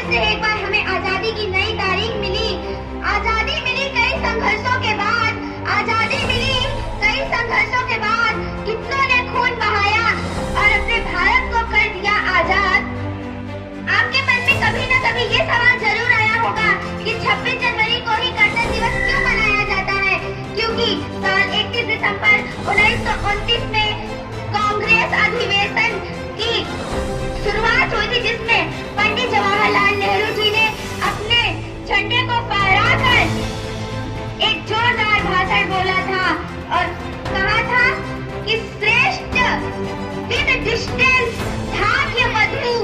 से एक बार हमें आजादी की नई तारीख मिली। आजादी मिली कई संघर्षों के बाद, आजादी मिली कई संघर्षों के बाद। कितनों ने खून बहाया और अपने भारत को कर दिया आजाद। आपके मन में कभी न कभी ये सवाल जरूर आया होगा कि 26 जनवरी को ही गणतंत्र दिवस क्यों मनाया जाता है? क्योंकि साल 21 दिसंबर 1929 में कांग्रेस अधिवेशन की शुरुआत हुई थी, जिसमें पंडित जवाहरलाल नेहरू जी ने अपने झंडे को फहराकर एक जोरदार भाषण बोला था और कहा था कि श्रेष्ठ विद डिस्टेंस धार्य मधु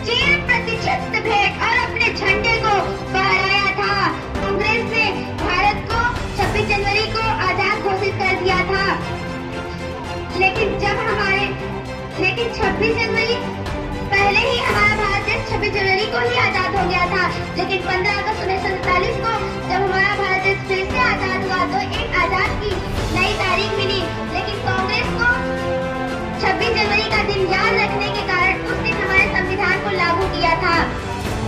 चीर प्रतिचित भेंट, और अपने झंडे को फहराया था। कांग्रेस ने भारत को 26 जनवरी को आजाद घोषित कर दिया था। लेकिन 26 जनवरी पहले ही हमारा भारत देश 26 जनवरी को ही आजाद हो गया था। लेकिन 15 अगस्त 1947 को जब हमारा भारत देश फिर से आजाद हुआ तो एक आजाद की नई तारीख मिली। लेकिन कांग्रेस को 26 जनवरी का दिन याद रखने के कारण उस दिन हमारे संविधान को लागू किया था।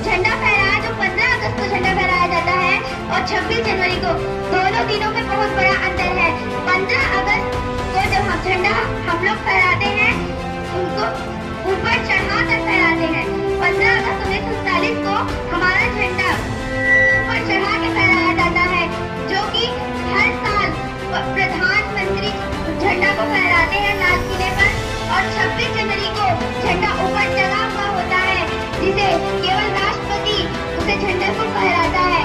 झंडा फहराया जो 15 अगस्त को झंडा फहराया जाता है और 26 जनवरी को, दोनों दिनों में बहुत बड़ा अंतर है। 15 अगस्त को जब हम झंडा हम लोग फहराते हैं, उनको ऊपर चढ़ाकर फहराते हैं। 15 अगस्त 1947 को हमारा झंडा ऊपर चढ़ा के फहराया जाता है, जो कि हर साल प्रधानमंत्री झंडा को फहराते हैं लाल किले पर। और 26 जनवरी को झंडा ऊपर चढ़ा हुआ होता है, जिसे केवल राष्ट्रपति उसे झंडे को फहराता है।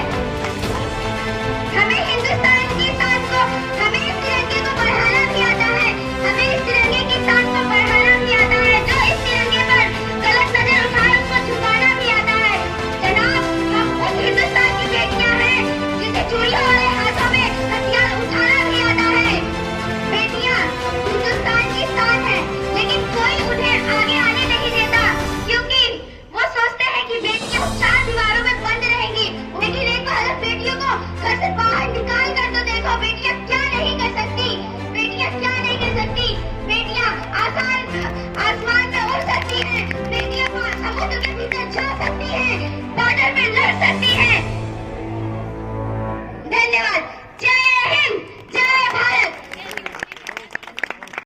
हमें हिंदुस्तान की शान को, हमें इस तिरंगे को बढ़ाना भी आता है। हमें इस तिरंगे की शान को बढ़ाना भी आता है। जो इस तिरंगे पर गलत नजर उठाए उसको झुकाना भी आता है। जनाब, हम उस हिंदुस्तान की बेटियां हैं जिसे चूड़ियों वाले हाथों में हथियार उठाना भी आता है। बेटियां हिंदुस्तान की शान है, लेकिन कोई उन्हें आगे आने नहीं देता, क्योंकि वो सोचते हैं कि बेटियां 4 दीवारों में बंद रहेंगी। लेकिन एक बार बेटियों को घर से बाहर निकाल कर